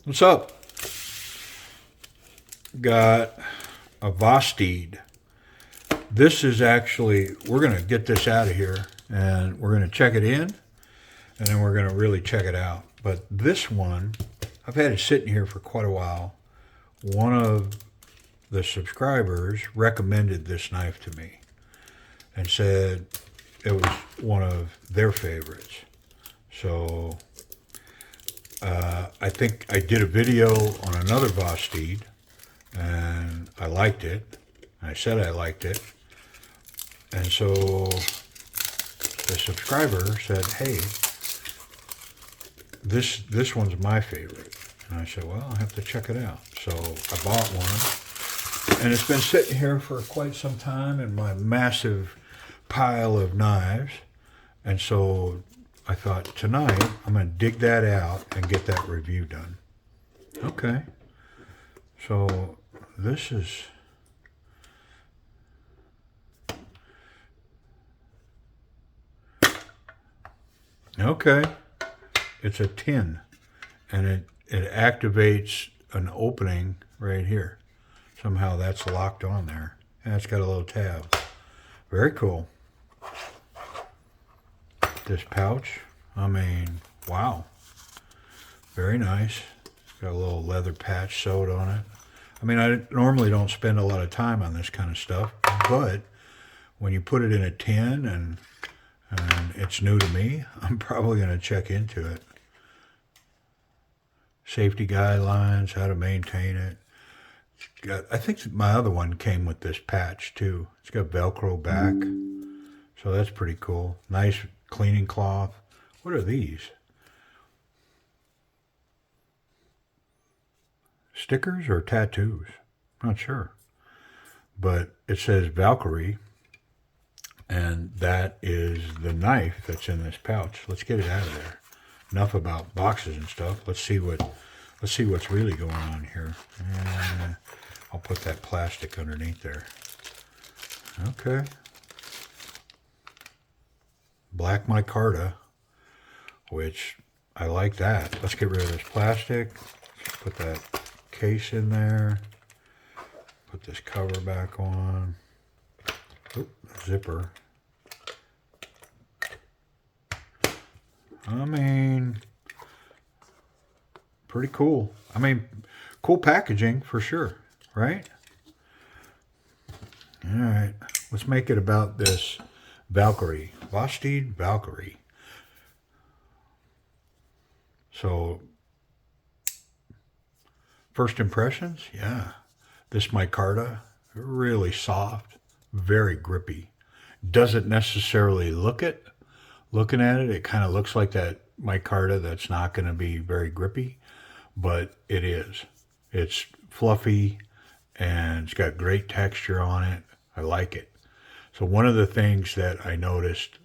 What's up? Got a VOSTEED. This is actually, we're going to get this out of here and we're going to check it in and then we're going to really check it out. But this one, I've had it sitting here for quite a while. One of the subscribers recommended this knife to me and said it was one of their favorites. So I think I did a video on another VOSTEED and I liked it. I said I liked it. And so the subscriber said, hey, this one's my favorite. And I said, well, I'll have to check it out. So I bought one. And it's been sitting here for quite some time in my massive pile of knives. And so I thought tonight I'm going to dig that out and get that review done. Okay. So this is... Okay. It's a tin. And it activates an opening right here. Somehow that's locked on there. And it's got a little tab. Very cool. This pouch, I mean, wow. Very nice. Got a little leather patch sewed on it. I mean, I normally don't spend a lot of time on this kind of stuff, but when you put it in a tin and it's new to me, I'm probably going to check into it. Safety guidelines, how to maintain it. I think my other one came with this patch too. It's got Velcro back, so that's pretty cool. Nice cleaning cloth. What are these? Stickers or tattoos? Not sure. But it says Valkyrie, and that is the knife that's in this pouch. Let's get it out of there. Enough about boxes and stuff. Let's see what's really going on here. And I'll put that plastic underneath there. Okay. Black micarta, which I like that. Let's get rid of this plastic. Put that case in there. Put this cover back on. Oop, zipper. I mean, pretty cool. I mean, cool packaging for sure, right? All right, let's make it about this Valkyrie. VOSTEED Valkyrie. So, first impressions? Yeah. This micarta, really soft, very grippy. Doesn't necessarily looking at it, it kind of looks like that micarta that's not going to be very grippy, but it is. It's fluffy and it's got great texture on it. I like it. So one of the things that I noticed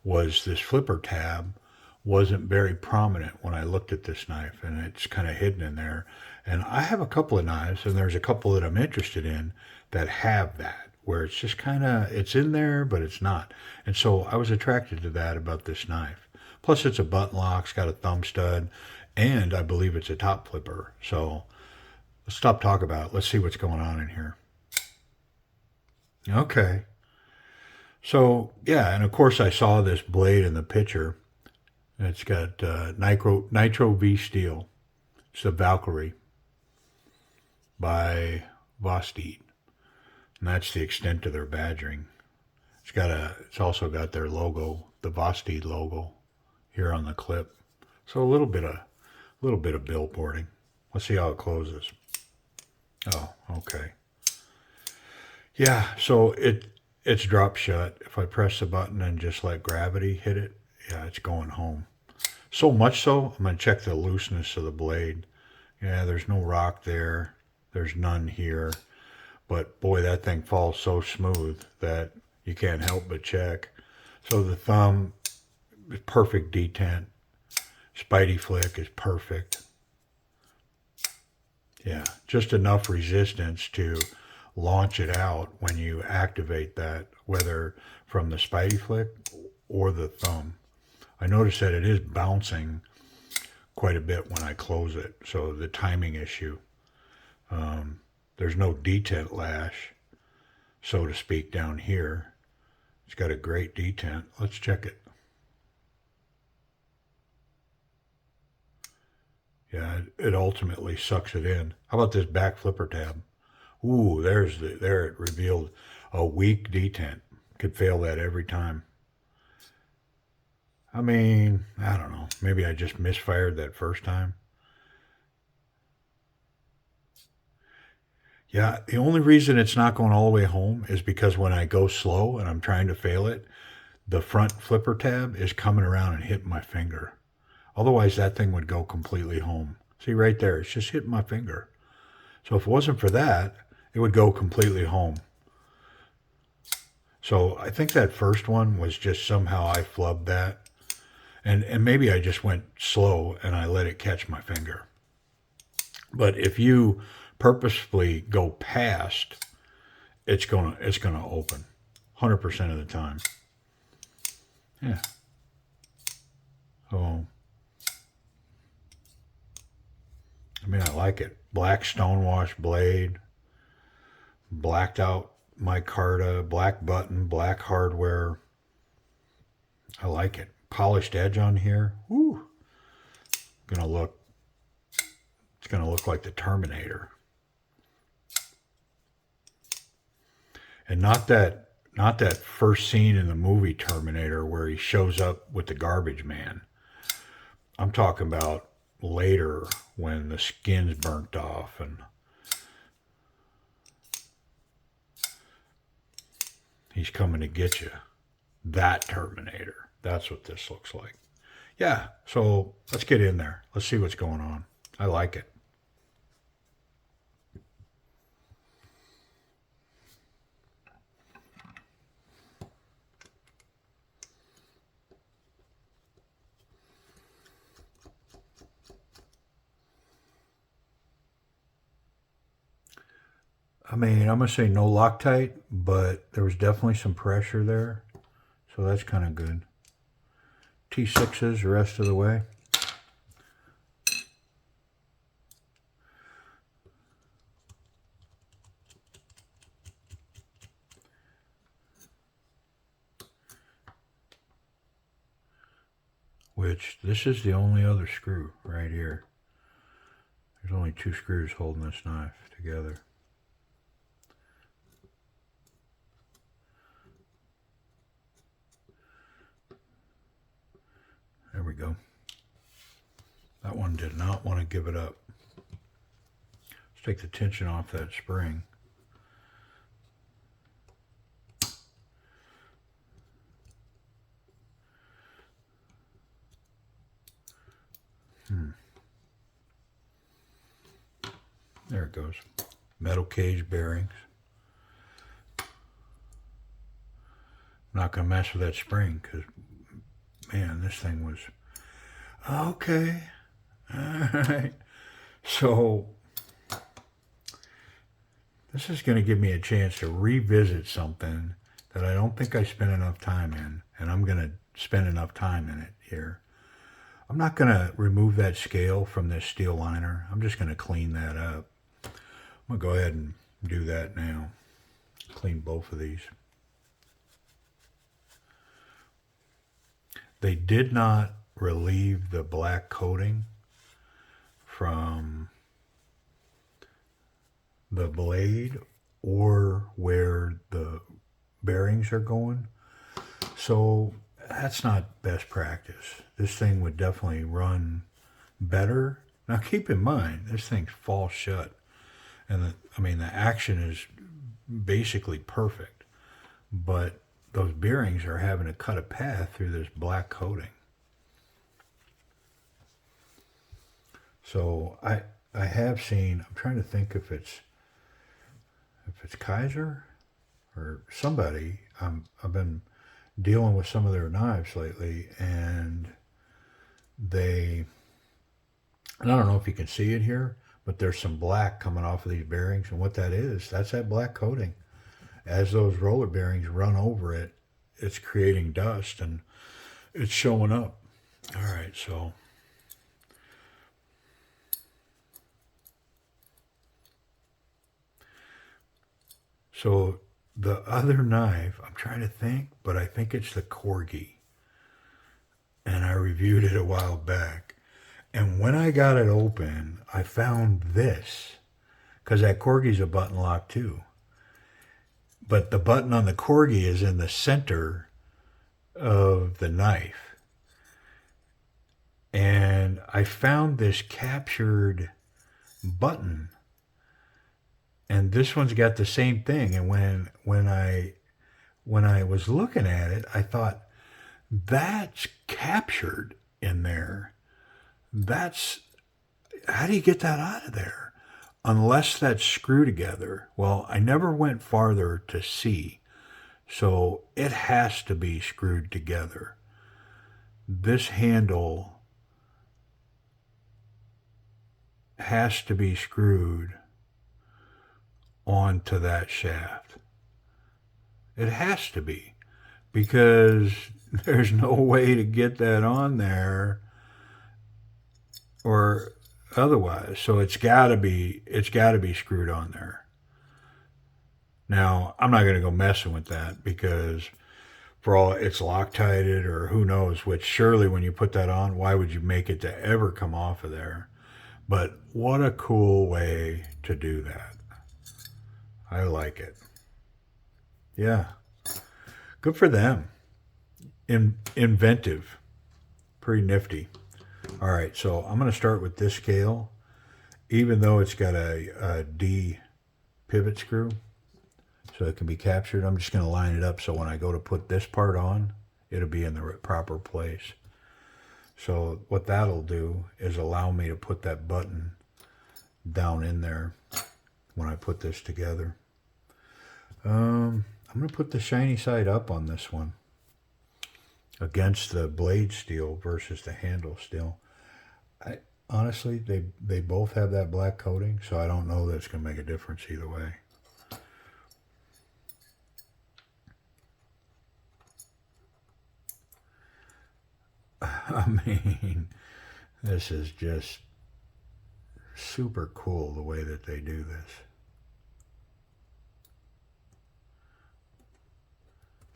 was this flipper tab wasn't very prominent when I looked at this knife, and it's kind of hidden in there. And I have a couple of knives, and there's a couple that I'm interested in that have that, where it's just kind of, it's in there, but it's not. And so I was attracted to that about this knife. Plus it's a button lock, it's got a thumb stud, and I believe it's a top flipper. So let's stop talking about it. Let's see what's going on in here. Okay. So, yeah, and of course I saw this blade in the picture. It's got NITRO-V steel. It's the Valkyrie by VOSTEED. And that's the extent of their badgering. It's also got their logo, the VOSTEED logo, here on the clip. So a little bit of billboarding. Let's see how it closes. Oh, okay. Yeah, so it's drop shut. If I press the button and just let gravity hit it, yeah, it's going home. So much so, I'm going to check the looseness of the blade. Yeah, there's no rock there. There's none here. But boy, that thing falls so smooth that you can't help but check. So the thumb is perfect detent. Spidey flick is perfect. Yeah, just enough resistance to launch it out when you activate that, whether from the Spidey flick or the thumb. I noticed that it is bouncing quite a bit when I close it. So the timing issue. There's no detent lash, so to speak, down here. It's got a great detent. Let's check it. Yeah, it ultimately sucks it in. How about this back flipper tab? Ooh, there it revealed a weak detent. Could fail that every time. I mean, I don't know. Maybe I just misfired that first time. Yeah, the only reason it's not going all the way home is because when I go slow and I'm trying to fail it, the front flipper tab is coming around and hitting my finger. Otherwise, that thing would go completely home. See right there, it's just hitting my finger. So if it wasn't for that, it would go completely home. So I think that first one was just somehow I flubbed that. And maybe I just went slow and I let it catch my finger. But if you purposefully go past, it's gonna open 100% of the time. Yeah. So I mean, I like it. Black stonewash blade, blacked out micarta, black button, black hardware. I like it. Polished edge on here. Woo. It's gonna look like the Terminator. And not that first scene in the movie Terminator where he shows up with the garbage man. I'm talking about later when the skin's burnt off and he's coming to get you. That Terminator. That's what this looks like. Yeah, so let's get in there. Let's see what's going on. I like it. I mean, I'm going to say no Loctite, but there was definitely some pressure there. So that's kind of good. T6s the rest of the way. Which, this is the only other screw right here. There's only 2 screws holding this knife together. There we go. That one did not want to give it up. Let's take the tension off that spring. There it goes. Metal cage bearings. I'm not going to mess with that spring because, man, this thing was... Okay. All right. So, this is going to give me a chance to revisit something that I don't think I spent enough time in, and I'm going to spend enough time in it here. I'm not going to remove that scale from this steel liner. I'm just going to clean that up. I'm going to go ahead and do that now. Clean both of these. They did not relieve the black coating from the blade or where the bearings are going. So that's not best practice. This thing would definitely run better. Now keep in mind, this thing's fall shut. And the action is basically perfect. But those bearings are having to cut a path through this black coating. So I have seen, I'm trying to think if it's Kaiser or somebody. I've been dealing with some of their knives lately, and I don't know if you can see it here, but there's some black coming off of these bearings, and what that is, that's that black coating. As those roller bearings run over it, it's creating dust and it's showing up. All right, so So the other knife, I'm trying to think, but I think it's the Corgi. And I reviewed it a while back. And when I got it open, I found this. Because that Corgi's a button lock too. But the button on the Corgi is in the center of the knife. And I found this captured button. And this one's got the same thing. And when I was looking at it, I thought, that's captured in there. That's, how do you get that out of there? Unless that's screw together. Well, I never went farther to see. So it has to be screwed together. This handle has to be screwed onto that shaft. It has to be, because there's no way to get that on there or otherwise. So it's got to be screwed on there. Now, I'm not going to go messing with that, because for all it's Loctited or who knows, which surely when you put that on, why would you make it to ever come off of there? But what a cool way to do that. I like it. Yeah. Good for them. Inventive. Pretty nifty. All right, so I'm going to start with this scale. Even though it's got a D pivot screw, so it can be captured, I'm just going to line it up so when I go to put this part on, it'll be in the proper place. So what that'll do is allow me to put that button down in there when I put this together. I'm going to put the shiny side up on this one against the blade steel versus the handle steel. Honestly, they both have that black coating, so I don't know that it's going to make a difference either way. I mean, this is just super cool the way that they do this.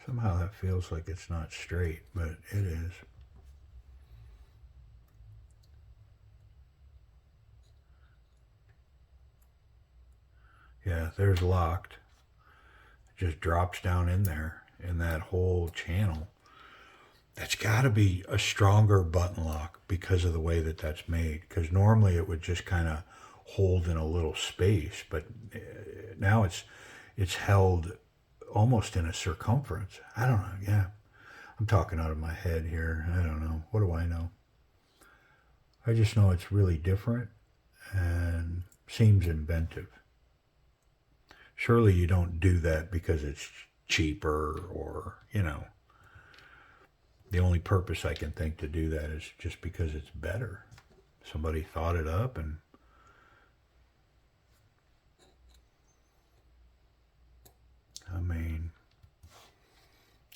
Somehow that feels like it's not straight, but it is. Yeah, there's locked. It just drops down in there in that whole channel. That's got to be a stronger button lock because of the way that that's made. Because normally it would just kind of hold in a little space, but now it's held almost in a circumference. I don't know. Yeah, I'm talking out of my head here. I don't know. What do I know? I just know it's really different and seems inventive. Surely you don't do that because it's cheaper or, you know. The only purpose I can think to do that is just because it's better. Somebody thought it up and I mean,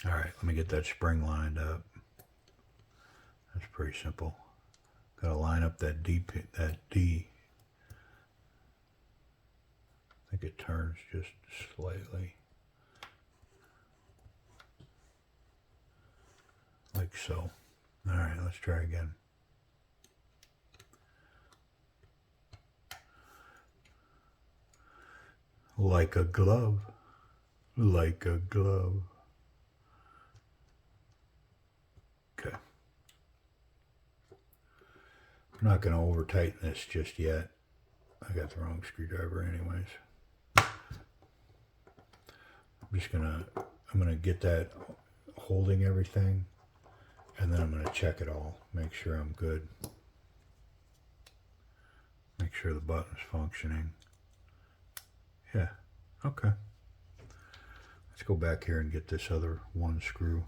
all right, let me get that spring lined up. That's pretty simple. Got to line up that D. I think it turns just slightly. Like so. All right, let's try again. Like a glove. Like a glove. Okay. I'm not going to over tighten this just yet. I got the wrong screwdriver anyways. I'm gonna get that holding everything, and then I'm gonna check it all, make sure I'm good. Make sure the button's functioning. Yeah, okay. Let's go back here and get this other one screw.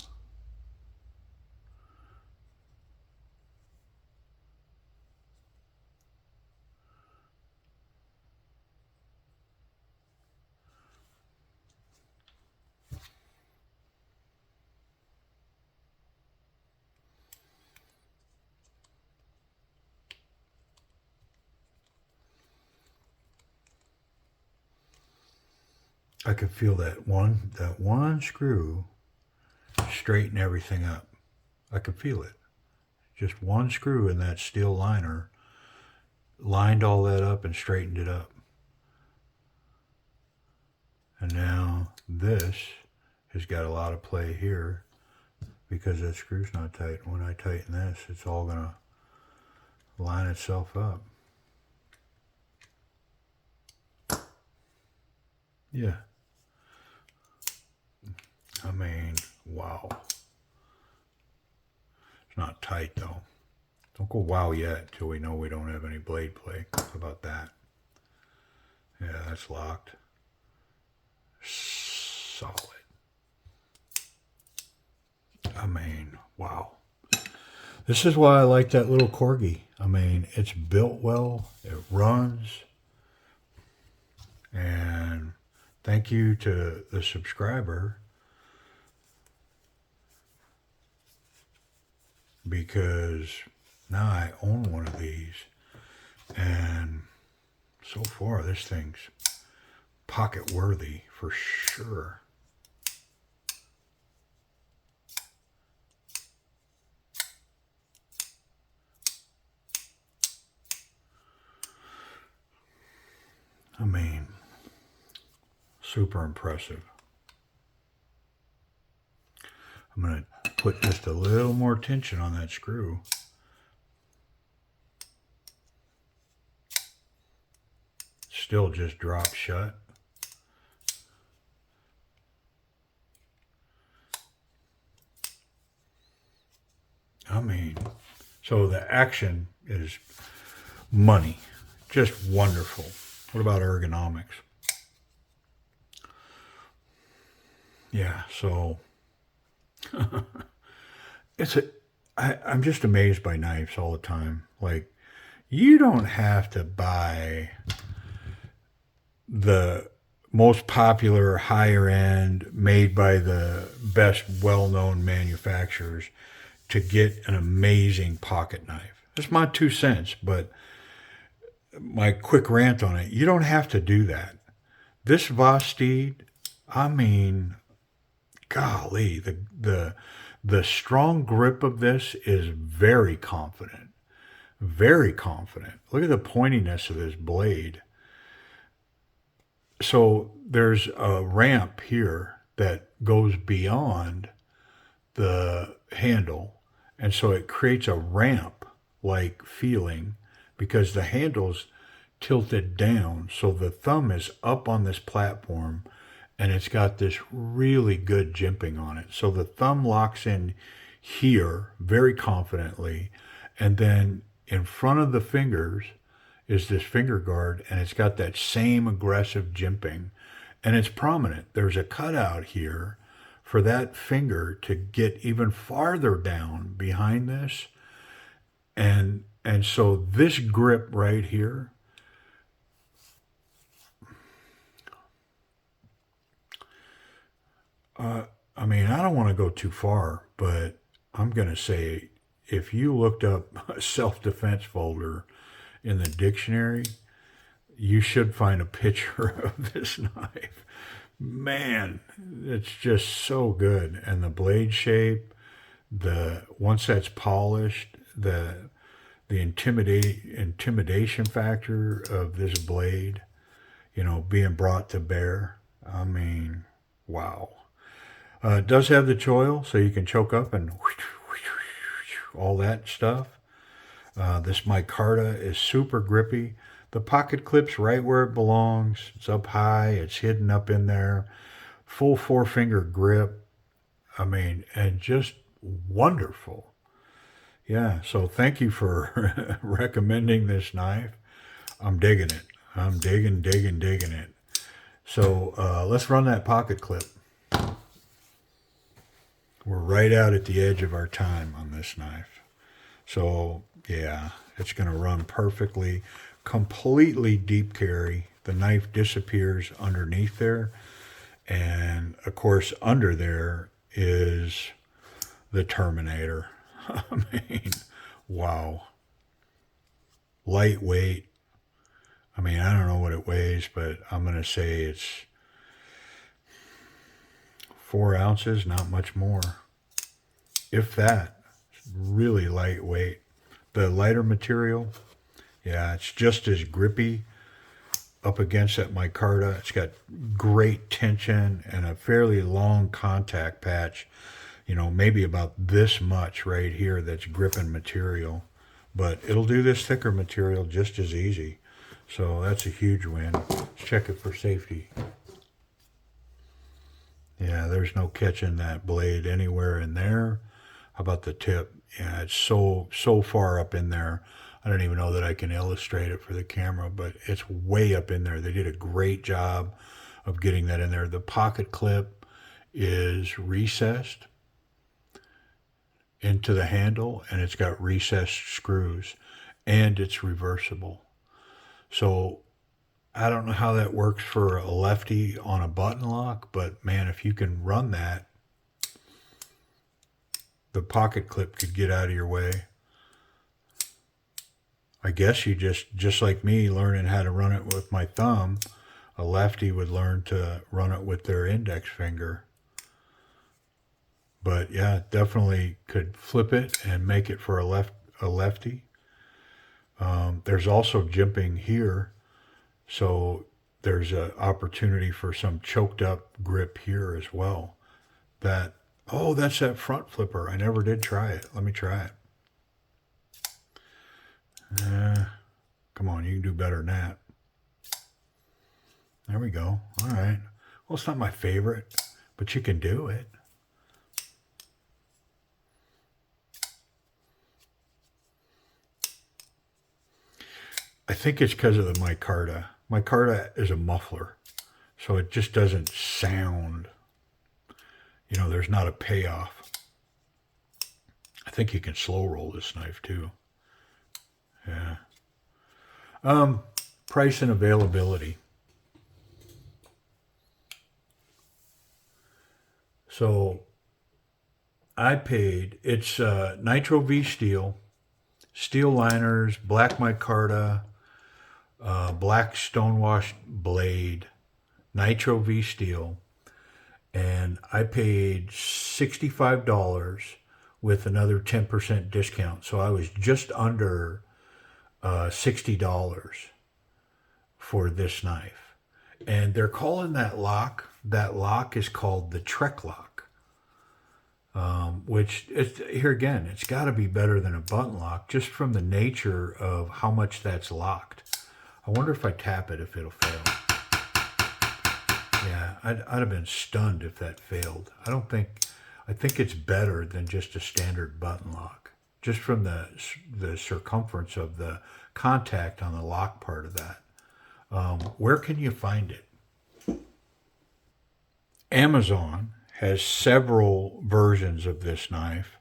I could feel that one screw straighten everything up. I could feel it. Just one screw in that steel liner lined all that up and straightened it up. And now this has got a lot of play here because that screw's not tight. When I tighten this, it's all going to line itself up. Yeah. I mean, wow. It's not tight though. Don't go wow yet till we know we don't have any blade play. How about that? Yeah, that's locked. Solid. I mean, wow. This is why I like that little Corgi. I mean, it's built well. It runs. And thank you to the subscriber, because now I own one of these, and so far this thing's pocket worthy for sure. I mean, super impressive. I'm going to put just a little more tension on that screw. Still just dropped shut. I mean, so the action is money. Just wonderful. What about ergonomics? Yeah, so I'm just amazed by knives all the time. Like, you don't have to buy the most popular, higher end, made by the best well-known manufacturers to get an amazing pocket knife. That's my 2 cents, but my quick rant on it. You don't have to do that. This VOSTEED, I mean, golly, the strong grip of this is very confident. Very confident. Look at the pointiness of this blade. So there's a ramp here that goes beyond the handle, and so it creates a ramp-like feeling because the handle's tilted down, so the thumb is up on this platform, and it's got this really good jimping on it. So the thumb locks in here very confidently, and then in front of the fingers is this finger guard, and it's got that same aggressive jimping, and it's prominent. There's a cutout here for that finger to get even farther down behind this, and so this grip right here, I mean, I don't want to go too far, but I'm going to say if you looked up a self-defense folder in the dictionary, you should find a picture of this knife. Man, it's just so good. And the blade shape, once that's polished, the intimidation factor of this blade, being brought to bear. I mean, wow. It does have the choil, so you can choke up and all that stuff. This micarta is super grippy. The pocket clip's right where it belongs. It's up high. It's hidden up in there. Full 4-finger grip. I mean, and just wonderful. Yeah, so thank you for recommending this knife. I'm digging it. I'm digging it. So let's run that pocket clip. We're right out at the edge of our time on this knife. So yeah, it's going to run perfectly. Completely deep carry. The knife disappears underneath there. And of course, under there is the Terminator. I mean, wow. Lightweight. I mean, I don't know what it weighs, but I'm going to say it's 4 ounces, not much more. If that. It's really lightweight. The lighter material, yeah, it's just as grippy up against that micarta. It's got great tension and a fairly long contact patch. You know, maybe about this much right here that's gripping material. But it'll do this thicker material just as easy. So that's a huge win. Let's check it for safety. Yeah, there's no catching that blade anywhere in there. How about the tip? Yeah, it's so far up in there. I don't even know that I can illustrate it for the camera, but it's way up in there. They did a great job of getting that in there. The pocket clip is recessed into the handle, and it's got recessed screws, and it's reversible. So I don't know how that works for a lefty on a button lock, but man, if you can run that, the pocket clip could get out of your way. I guess you just like me learning how to run it with my thumb, a lefty would learn to run it with their index finger. But yeah, definitely could flip it and make it for a lefty. There's also jimping here, so there's an opportunity for some choked up grip here as well. Oh, that's that front flipper. I never did try it. Let me try it. Come on, you can do better than that. There we go. All right. Well, it's not my favorite, but you can do it. I think it's because of the micarta. Micarta is a muffler, so it just doesn't sound, you know, there's not a payoff. I think you can slow roll this knife too. Yeah. Price and availability. So I paid, it's NITRO-V steel liners, black micarta, black stonewashed blade, NITRO-V steel, and I paid $65 with another 10% discount. So I was just under $60 for this knife. And they're calling that lock is called the Trek lock, which here again, it's got to be better than a button lock just from the nature of how much that's locked. I wonder if I tap it if it'll fail. Yeah, I'd have been stunned if that failed. I think it's better than just a standard button lock, just from the circumference of the contact on the lock part of that. Where can you find it? Amazon has several versions of this knife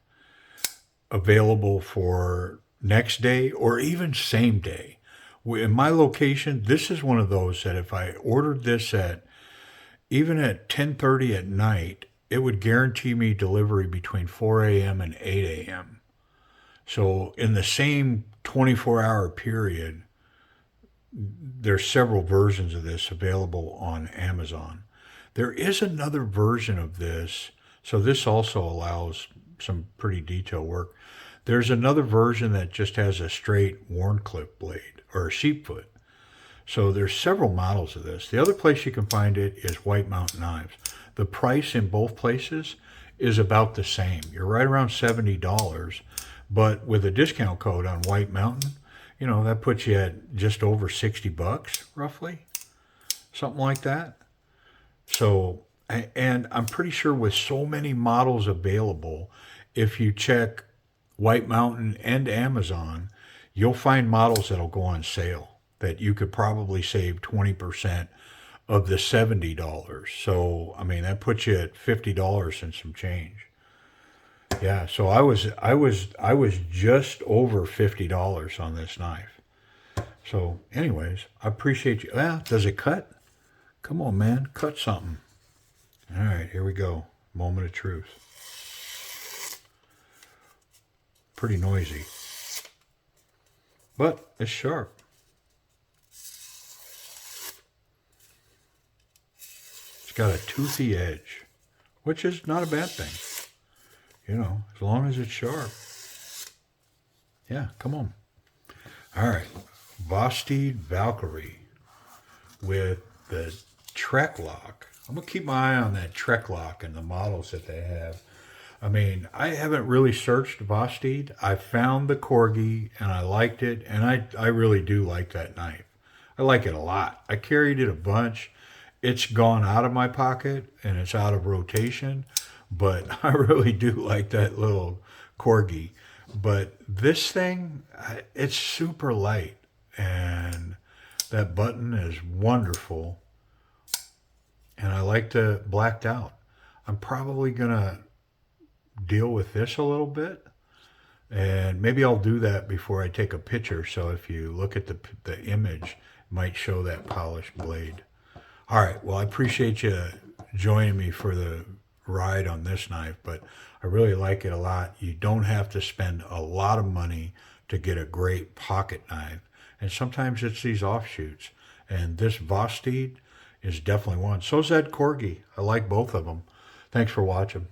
available for next day or even same day. In my location, this is one of those that if I ordered this even at 10:30 at night, it would guarantee me delivery between 4 a.m. and 8 a.m. So in the same 24-hour period, there's several versions of this available on Amazon. There is another version of this, so this also allows some pretty detailed work. There's another version that just has a straight worn clip blade or a sheepfoot. So there's several models of this. The other place you can find it is White Mountain Knives. The price in both places is about the same. You're right around $70, but with a discount code on White Mountain, you know, that puts you at just over $60 roughly, something like that. So, and I'm pretty sure with so many models available, if you check White Mountain and Amazon, you'll find models that'll go on sale that you could probably save 20% of the $70. So, I mean, that puts you at $50 and some change. Yeah, so I was just over $50 on this knife. So, anyways, I appreciate you. Well, does it cut? Come on, man, cut something. All right, here we go. Moment of truth. Pretty noisy, but it's sharp. It's got a toothy edge. which is not a bad thing. You know, as long as it's sharp. Yeah, come on. All right, VOSTEED Valkyrie with the Trek lock. I'm going to keep my eye on that Trek lock and the models that they have. I mean, I haven't really searched VOSTEED. I found the Corgi and I liked it, and I really do like that knife. I like it a lot. I carried it a bunch. It's gone out of my pocket and it's out of rotation, but I really do like that little Corgi. But this thing, it's super light, and that button is wonderful. And I like the blacked out. I'm probably going to deal with this a little bit, and maybe I'll do that before I take a picture, so if you look at the image, it might show that polished blade. All right, well, I appreciate you joining me for the ride on this knife, but I really like it a lot. You don't have to spend a lot of money to get a great pocket knife, and sometimes it's these offshoots, and this VOSTEED is definitely one. So's that Corgi. I like both of them. Thanks for watching.